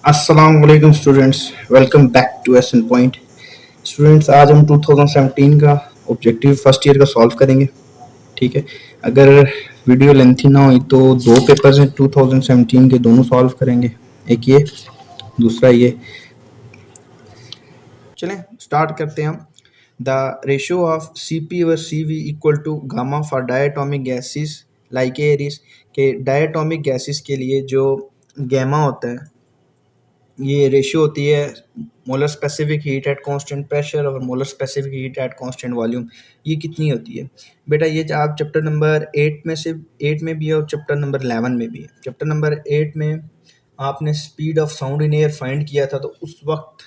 अस्सलाम वालेकुम students, welcome back to Ahsan point. Students, आज हम 2017 का ऑब्जेक्टिव फर्स्ट ईयर का सॉल्व करेंगे। ठीक है। अगर वीडियो लेंथी ना हुई तो दो पेपर्स हैं 2017 के, दोनों सॉल्व करेंगे। एक ये, दूसरा ये। चलें स्टार्ट करते हैं हम। The ratio of C P और C V equal to gamma for diatomic gases like air is के डायटोमिक गैसेस के लिए जो गैमा होता है, ये रेशियो होती है molar specific heat at constant pressure और molar specific heat at constant volume. ये कितनी होती है बेटा? ये आप चैप्टर नंबर 8 में से 8 में भी है और चैप्टर नंबर 11 में भी है। चैप्टर नंबर 8 में आपने speed of sound in air find किया था, तो उस वक्त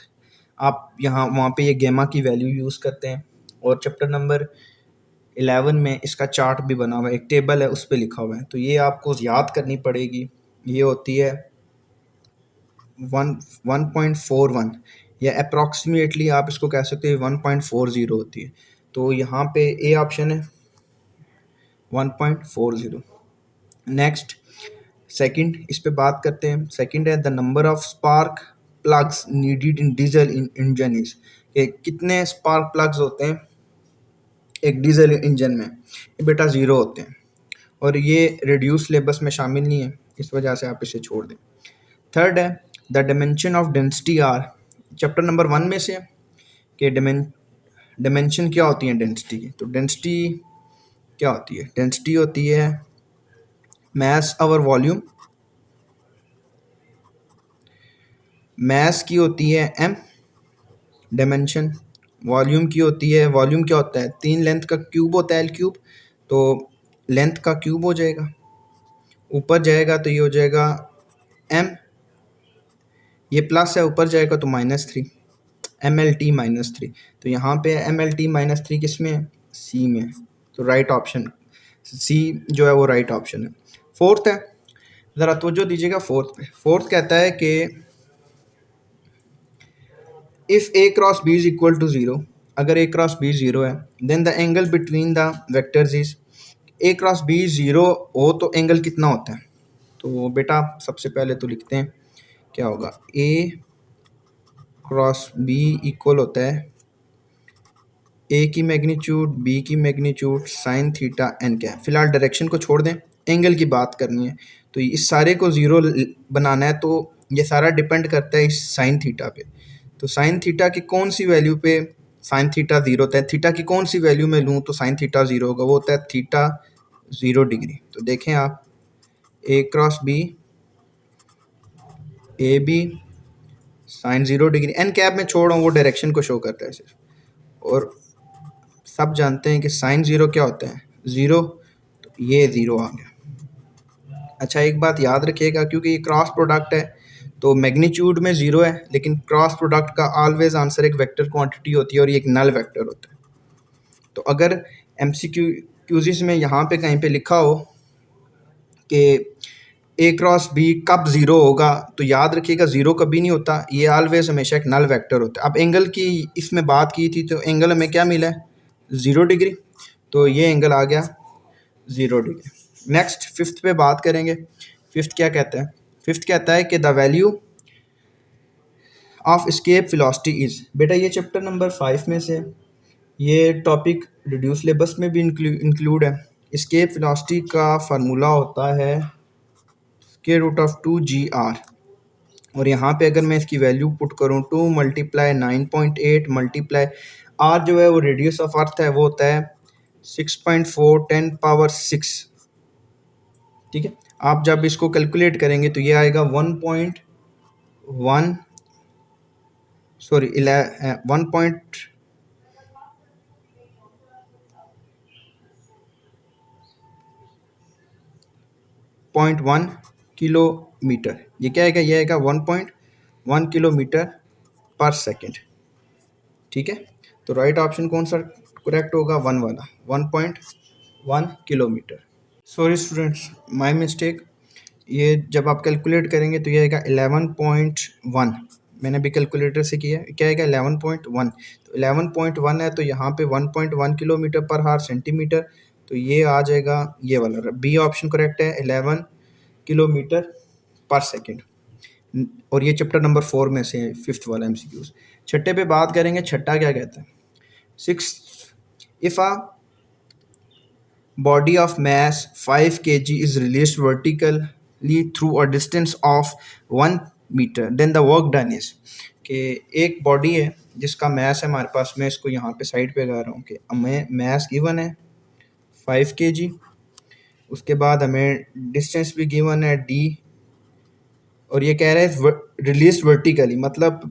आप वहाँ पे ये गेमा की वैल्यू यूज़ करते हैं। और चैप्टर नंबर 11 में इसका चार्ट भी बना हुआ है, एक टेबल है, उस पर लिखा हुआ है। तो ये आपको याद करनी पड़ेगी। ये होती है 1.41 या अप्रॉक्सीमेटली आप इसको कह सकते हैं 1.40 होती है। तो यहाँ पे ए ऑप्शन है 1.40। नेक्स्ट सेकंड, इस पे बात करते हैं। सेकंड है the number of spark plugs needed in diesel engine is, कितने स्पार्क प्लग्स होते हैं एक डीजल इंजन में? ये बेटा 0 होते हैं, और ये रिड्यूस सिलेबस में शामिल नहीं है, इस वजह से आप इसे छोड़ दें। थर्ड है the dimension of density are, chapter number 1 में से कि डिमेंशन क्या होती है डेंसिटी की। तो डेंसिटी क्या होती है? डेंसिटी होती है मास ओवर वॉल्यूम, मास की होती है m, डिमेंशन वॉल्यूम की होती है, वॉल्यूम क्या होता है? 3 लेंथ का क्यूब होता है, l क्यूब, तो लेंथ का क्यूब हो जाएगा। ऊपर जाएगा तो ये हो जाएगा m, ये प्लस है, ऊपर जाएगा तो -3, MLT -3। तो यहाँ पे MLT -3 किस में है? सी में है। तो राइट ऑप्शन सी जो है वो राइट ऑप्शन है। फोर्थ है, ज़रा तवज्जो दीजिएगा फोर्थ पे। फोर्थ कहता है कि if A cross B is equal to 0, अगर ए क्रॉस बी 0 है, then the angle between the vectors is, A cross B 0 हो तो एंगल कितना होता है? तो बेटा सबसे पहले तो लिखते हैं क्या होगा। ए क्रॉस बी इक्वल होता है ए की मैग्नीट्यूड बी की magnitude sine theta N cap. फिलहाल डायरेक्शन को छोड़ दें, एंगल की बात करनी है। तो इस सारे को 0 बनाना है, तो ये सारा डिपेंड करता है इस साइन थीटा पे। तो साइन थीटा की कौन सी वैल्यू पे साइन थीटा 0 होता है? थीटा की कौन सी वैल्यू में लूँ तो साइन थीटा 0 होगा? वो होता है थीटा 0 डिग्री। तो देखें आप, A cross B, A B sine 0 degree, N cap में छोड़ रहा हूँ, वो डायरेक्शन को शो करता है सिर्फ। और सब जानते हैं कि साइन 0 क्या होता है? 0। तो ये 0 आ गया। अच्छा, एक बात याद रखिएगा, क्योंकि ये क्रॉस प्रोडक्ट है तो मैग्नीट्यूड में 0 है, लेकिन क्रॉस प्रोडक्ट का ऑलवेज आंसर एक वेक्टर क्वांटिटी होती है और ये एक नल वेक्टर होता है। तो अगर MCQ क्यूजिस में यहाँ पे कहीं पे लिखा हो कि ए क्रॉस बी कब 0 होगा, तो याद रखिएगा 0 कभी नहीं होता, ये ऑलवेज हमेशा एक नल वेक्टर होता है। अब एंगल की इसमें बात की थी, तो एंगल हमें क्या मिला है? 0 डिग्री। तो ये एंगल आ गया 0 डिग्री। नेक्स्ट फिफ्थ पे बात करेंगे। फिफ्थ क्या कहता है? फिफ्थ कहता है कि the value of escape velocity is, बेटा ये चैप्टर नंबर 5 में से, ये टॉपिक रिड्यूस सिलेबस में भी इंक्लूड है। एस्केप वेलोसिटी का फार्मूला होता है स्क्वायर रूट ऑफ 2GR, और यहाँ पे अगर मैं इसकी वैल्यू पुट करूँ 2 × 9.8 मल्टीप्लाई आर जो है वो रेडियस ऑफ अर्थ है, वो होता है 6.4 10⁻⁶। ठीक है। आप जब इसको कैलकुलेट करेंगे तो ये आएगा 1.1 सॉरी 1.1 किलोमीटर। ये क्या आएगा? ये आएगा 1.1 किलोमीटर पर सेकेंड। ठीक है। तो राइट ऑप्शन कौन सा करेक्ट होगा? 1 वाला, 1.1 kilometre. Sorry students, my mistake. ये जब आप कैलकुलेट करेंगे तो ये आएगा 11.1। मैंने भी कैलकुलेटर से किया, क्या आएगा? 11.1। तो 11.1 है, तो यहाँ पे 1.1 किलोमीटर पर हावर सेंटीमीटर, तो ये आ जाएगा ये वाला। बी ऑप्शन करेक्ट है, 11 किलोमीटर पर सेकेंड। और ये चैप्टर नंबर 4 में से 5th वाला MCQs। छठे पे बात करेंगे, छठा क्या कहता है। 6, if a body of mass 5 kg is released vertically through a distance of 1 meter, then the work done is कि एक बॉडी है जिसका मैस है हमारे पास, मैं इसको यहाँ पे साइड पे गा रहा हूँ कि हमें मैस गिवन है 5 kg, उसके बाद हमें डिस्टेंस भी गिवन है d, और ये कह रहा है रिलीज वर्टिकली, मतलब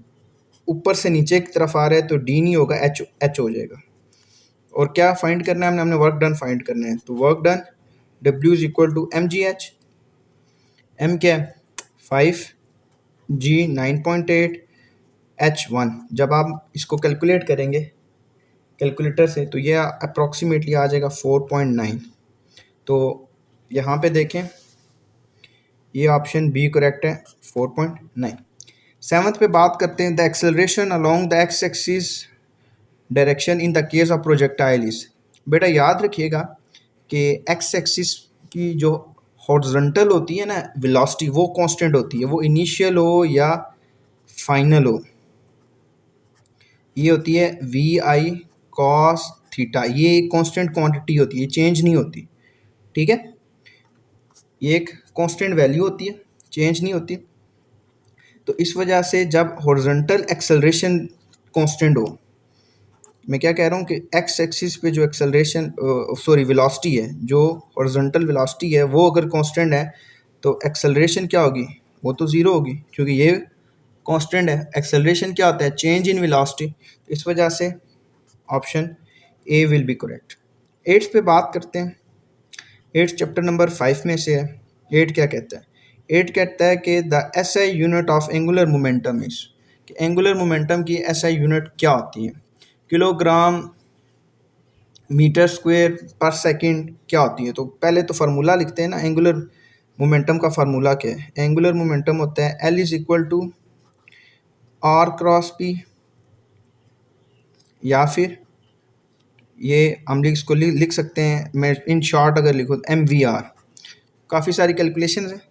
ऊपर से नीचे की तरफ आ रहा है तो d नहीं होगा, h हो जाएगा। और क्या फाइंड करना है हमने वर्क डन फाइंड करना है। तो work done W is equal to mgh, m क्या है 5, g 9.8, h 1। जब आप इसको कैलकुलेट करेंगे कैलकुलेटर से तो ये अप्रॉक्सीमेटली आ जाएगा 4.9। तो यहाँ पे देखें ये ऑप्शन बी करेक्ट है 4.9। 7th पे बात करते हैं the acceleration along the x axis direction in the case of projectile is. बेटा याद रखिएगा कि एक्स एक्सिस की जो हॉरिजॉन्टल होती है ना वेलोसिटी, वो कांस्टेंट होती है, वो इनिशियल हो या फाइनल हो। ये होती है वी आई कॉस थीटा, ये एक कांस्टेंट क्वांटिटी होती है, चेंज नहीं होती, ठीक है। ये एक कांस्टेंट वैल्यू होती है, चेंज नहीं होती। तो इस वजह से जब हॉरिजॉन्टल एक्सेलरेशन कांस्टेंट हो, मैं क्या कह रहा हूँ कि एक्स एक्सिस पे जो एक्सेलरेशन वेलोसिटी है, जो हॉरिजॉन्टल वेलोसिटी है, वो अगर कांस्टेंट है तो एक्सेलरेशन क्या होगी, वो तो ज़ीरो होगी, क्योंकि ये कांस्टेंट है। एक्सेलरेशन क्या होता है, चेंज इन वेलोसिटी। इस वजह से option A will be correct. 8th पे बात करते हैं। 8th चैप्टर नंबर 5 में से है। 8 क्या कहता है, 8 कहता है कि the SI unit of angular momentum is, कि एंगुलर मोमेंटम की SI यूनिट क्या होती है, किलोग्राम मीटर स्क्वायर पर सेकंड क्या होती है। तो पहले तो फार्मूला लिखते हैं ना, एंगुलर मोमेंटम का फार्मूला क्या है। एंगुलर मोमेंटम होता है L is equal to R cross P, या फिर ये हम इसको लिख सकते हैं, मैं इन शॉर्ट अगर लिखूँ MVR। काफ़ी सारी कैलकुलेशन है,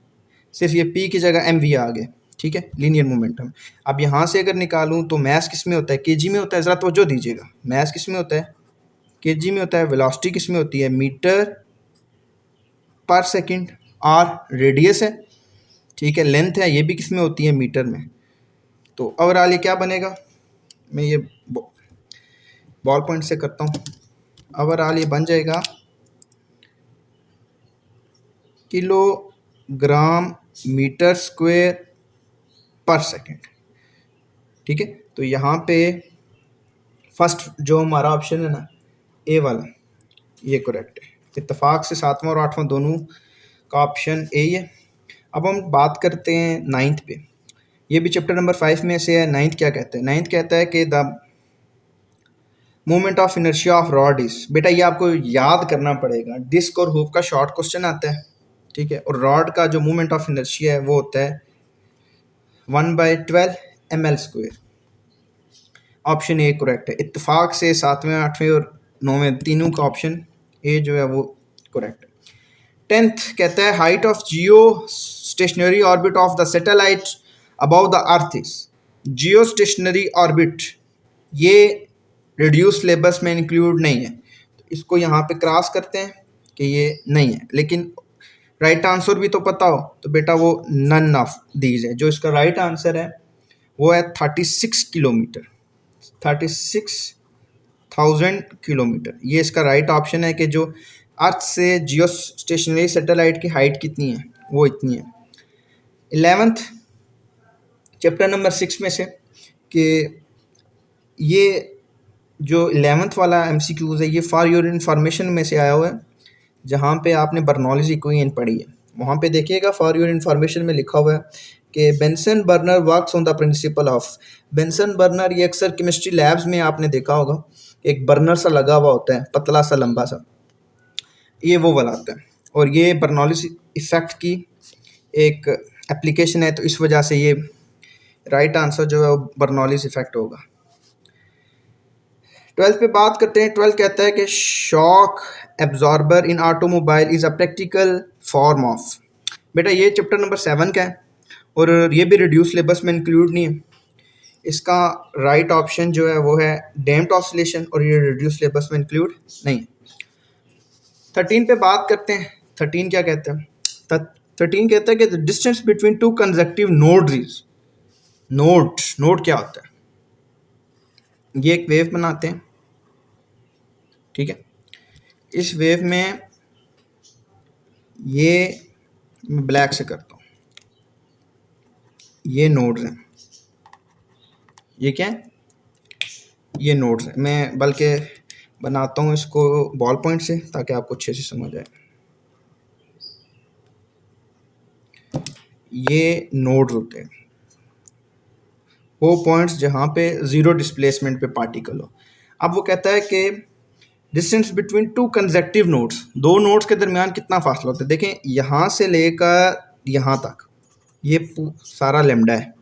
सिर्फ ये P की जगह MV आ गए, ठीक है, लीनियर मोमेंटम। अब यहाँ से अगर निकालूँ तो मैथ किस में होता है, केजी में होता है। ज़रा तवज्जो दीजिएगा, मैथ किस में होता है, केजी में होता है। वेलोसिटी किस में होती है, मीटर पर सेकंड। आर रेडियस है, ठीक है, लेंथ है, ये भी किस में होती है, मीटर में। तो ओवरऑल ये क्या बनेगा, मैं ये बॉल पॉइंट से करता हूँ। ओवरऑल ये बन जाएगा किलोग्राम मीटर स्क्वायर पर सेकंड, ठीक है। तो यहाँ पे फर्स्ट जो हमारा ऑप्शन है ना, ए वाला, ये करेक्ट है। इत्तेफाक से 7वां और 8वां दोनों का ऑप्शन ए ही है। अब हम बात करते हैं 9th पे। ये भी चैप्टर नंबर 5 में से है। 9th क्या कहता है, 9th कहता है कि the moment of inertia of rod is. बेटा ये आपको याद करना पड़ेगा, डिस्क और हुप का शॉर्ट क्वेश्चन आता है, ठीक है। और रॉड का जो मोमेंट ऑफ इनर्शिया है वो होता है 1/12 ml²। ऑप्शन ए करेक्ट है। इत्तेफाक से 7वें 8वें और 9वें तीनों का ऑप्शन ए जो है वो करेक्ट है। 10th कहता है height of Jio stationery orbit of the satellite above the earth is. Jio stationery orbit ये रिड्यूस सिलेबस में इंक्लूड नहीं है, तो इसको यहाँ पे क्रॉस करते हैं कि ये नहीं है। लेकिन राइट आंसर भी तो पता हो तो बेटा वो नन ऑफ दीज है। जो इसका राइट आंसर है वो है 36 किलोमीटर, 36,000 किलोमीटर। ये इसका राइट ऑप्शन है कि जो अर्थ से जियो स्टेशनरी सैटेलाइट की हाइट कितनी है, वो इतनी है। 11th चैप्टर नंबर 6 में से कि ये जो 11th वाला MCQs है ये फॉर योर इन्फॉर्मेशन में से आया हुआ है, जहाँ पे आपने बर्नौलीज इक्वेशन पढ़ी है। वहाँ पे देखिएगा फॉर योर इन्फॉर्मेशन में लिखा हुआ है कि Benson burner works on the principle of. Benson burner ये अक्सर केमिस्ट्री लैब्स में आपने देखा होगा, एक बर्नर सा लगा हुआ होता है, पतला सा लंबा सा, ये वो वाला होता है। और ये बर्नौलीज इफेक्ट की एक एप्लीकेशन है, तो इस वजह से ये राइट आंसर जो है वो बर्नौलीज इफेक्ट होगा। 12th पे बात करते हैं। 12th कहता है कि shock absorber in automobile is a practical form of. बेटा ये चैप्टर नंबर 7 का है और ये भी रिड्यूस सिलेबस में इंक्लूड नहीं है। इसका राइट ऑप्शन जो है वो है डैम्प्ड ऑसिलेशन, और ये रिड्यूस सिलेबस में इंक्लूड नहीं है। 13 पे बात करते हैं। 13 क्या कहते हैं? 13 कहता है कि the distance between two consecutive nodes is, node क्या होता है? ये एक वेव बनाते हैं, ठीक है। इस वेव में ये मैं ब्लैक से करता हूँ, ये नोड्स हैं, ये क्या है? ये नोड्स हैं। मैं बल्कि बनाता हूँ इसको बॉल पॉइंट से ताकि आपको अच्छे से समझ आए। ये नोड्स होते हैं, वो पॉइंट्स जहाँ पे ज़ीरो डिस्प्लेसमेंट पे पार्टिकल हो। अब वो कहता है कि distance between two consecutive nodes, दो नोड्स के दरमियान कितना फासला होता है। देखें, यहाँ से लेकर यहाँ तक ये सारा लेमडा है,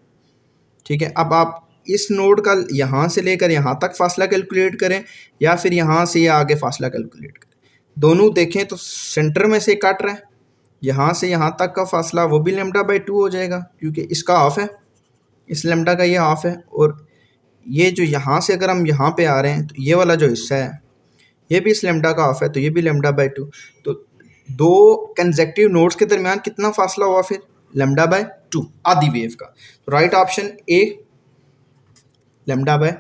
ठीक है। अब आप इस नोड का यहाँ से लेकर यहाँ तक फासला कैलकुलेट करें या फिर यहाँ से आगे फासला कैलकुलेट करें, दोनों देखें तो सेंटर में से काट रहा है। यहाँ से यहाँ तक का फासला वो भी लेमडा बाई 2 हो जाएगा, क्योंकि इसका हाफ है, इस लेमडा का ये हाफ है। और ये जो यहाँ से अगर हम यहाँ पे आ रहे हैं तो ये वाला जो हिस्सा है ये भी इस लेमडा का हाफ है, तो ये भी लेमडा बाई 2। तो दो कंसेक्यूटिव नोड्स के दरमियान कितना फासला हुआ फिर? लेमडा बाई 2, आधी वेव का। तो right option A, lambda by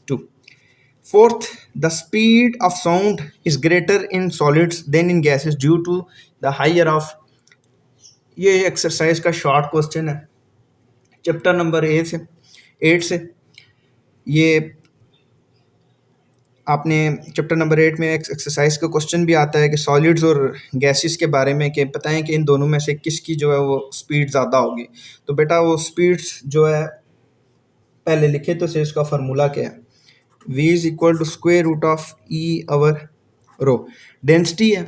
2। Fourth, the speed of sound is greater in solids than in gases due to the higher of. ये एक्सरसाइज का शॉर्ट क्वेश्चन है चैप्टर नंबर 8 से। ये आपने चैप्टर नंबर 8 में एक्सरसाइज का क्वेश्चन भी आता है कि सॉलिड्स और गैसेस के बारे में, कि बताएं कि इन दोनों में से किसकी जो है वो स्पीड ज़्यादा होगी। तो बेटा वो स्पीड्स जो है पहले लिखे तो से इसका फार्मूला क्या है? v is equal to square root of E over rho. Density है,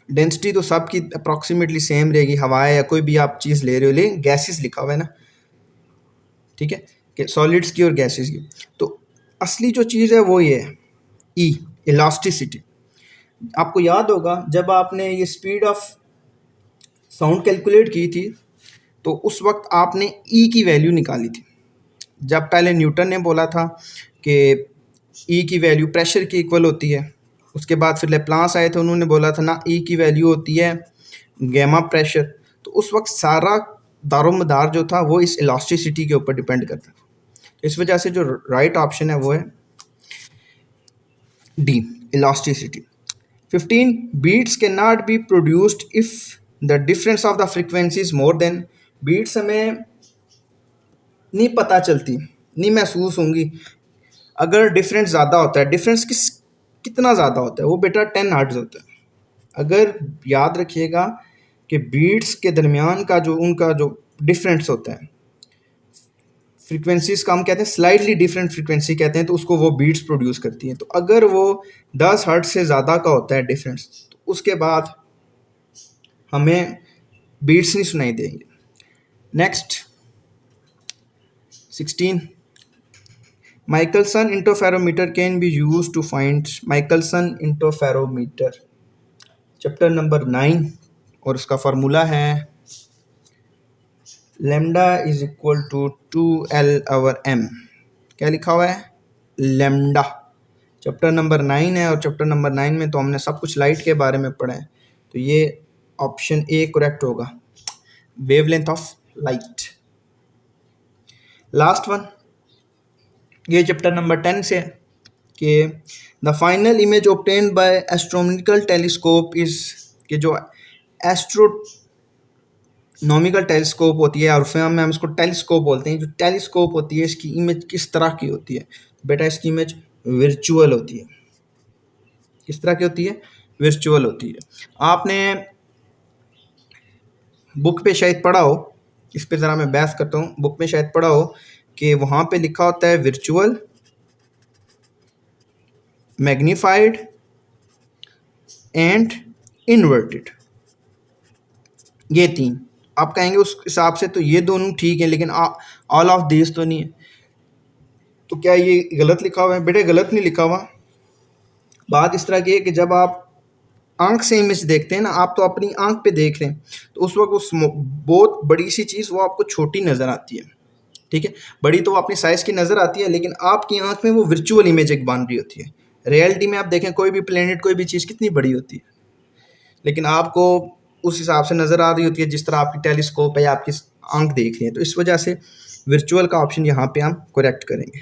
डेंसिटी तो सबकी अप्रॉक्सीमेटली सेम रहेगी, हवा या कोई भी आप चीज़ ले रहे हो, लेकिन गैसेस लिखा हुआ है ना, ठीक है, कि सॉलिड्स की और गैसेस की। तो असली जो चीज़ है वो ये है ई, इलास्टिसिटी। आपको याद होगा जब आपने ये स्पीड ऑफ साउंड कैलकुलेट की थी तो उस वक्त आपने ई की वैल्यू निकाली थी। जब पहले न्यूटन ने बोला था कि ई की वैल्यू प्रेशर की इक्वल होती है, उसके बाद फिर लेप्लास आए थे, उन्होंने बोला था ना ई की वैल्यू होती है गैमा प्रेशर। तो उस वक्त सारा दारोमदार जो था वो इस इलास्टिसिटी के ऊपर डिपेंड करता था। इस वजह से जो राइट ऑप्शन है वो है D, elasticity. 15, beats can not be produced if the difference of the frequency is more than. Beats हमें नहीं पता चलती, नहीं महसूस होंगी अगर डिफरेंस ज़्यादा होता है। डिफरेंस कितना ज़्यादा होता है? वो बेटा 10 हर्ट्ज़ होता है। अगर याद रखिएगा कि बीट्स के दरमियान का जो उनका जो डिफरेंस होता है, फ्रीक्वेंसीज का हम कहते हैं स्लाइटली डिफरेंट फ्रीक्वेंसी कहते हैं, तो उसको वो बीट्स प्रोड्यूस करती हैं। तो अगर वो 10 हर्ट्ज़ से ज़्यादा का होता है डिफरेंस, तो उसके बाद हमें बीट्स नहीं सुनाई देंगे। Next 16, Michelson interferometer can be use to find. Michelson interferometer chapter number 9 और उसका फार्मूला है lambda is equal to 2L/m। क्या लिखा हुआ है? लेमडा। चैप्टर नंबर 9 है और चैप्टर नंबर 9 में तो हमने सब कुछ लाइट के बारे में पढ़ा है, तो ये ऑप्शन ए करेक्ट होगा, wavelength of light. Last one, ये चैप्टर नंबर 10 से है कि the final image obtained by astronomical telescope is, कि जो एस्ट्रोनॉमिकल टेलीस्कोप होती है, और फिर हम इसको टेलीस्कोप बोलते हैं, जो टेलीस्कोप होती है इसकी इमेज किस तरह की होती है? बेटा इसकी इमेज वर्चुअल होती है। किस तरह की होती है? वर्चुअल होती है। आपने बुक पे शायद पढ़ा हो, इस पे ज़रा मैं बहस करता हूँ, बुक में शायद पढ़ा हो कि वहाँ पे लिखा होता है वर्चुअल, मैग्नीफाइड एंड इन्वर्टेड, ये तीन। आप कहेंगे उस हिसाब से तो ये दोनों ठीक है, लेकिन ऑल ऑफ दिस तो नहीं है। तो क्या ये गलत लिखा हुआ है? बेटे गलत नहीं लिखा हुआ। बात इस तरह की है कि जब आप आंख से इमेज देखते हैं ना, आप तो अपनी आंख पे देख रहे हैं, तो उस वक्त उस बहुत बड़ी सी चीज़ वो आपको छोटी नज़र आती है, ठीक है। बड़ी तो वो अपनी साइज़ की नज़र आती है, लेकिन आपकी आंख में वो वर्चुअल इमेज एक बन रही होती है। रियलिटी में आप देखें कोई भी प्लेनेट, कोई भी चीज़ कितनी बड़ी होती है, लेकिन आपको उस हिसाब से नज़र आ रही होती है जिस तरह आपकी टेलीस्कोप है या आपकी आंख देख रही है। तो इस वजह से वर्चुअल का ऑप्शन यहाँ पे हम करेक्ट करेंगे।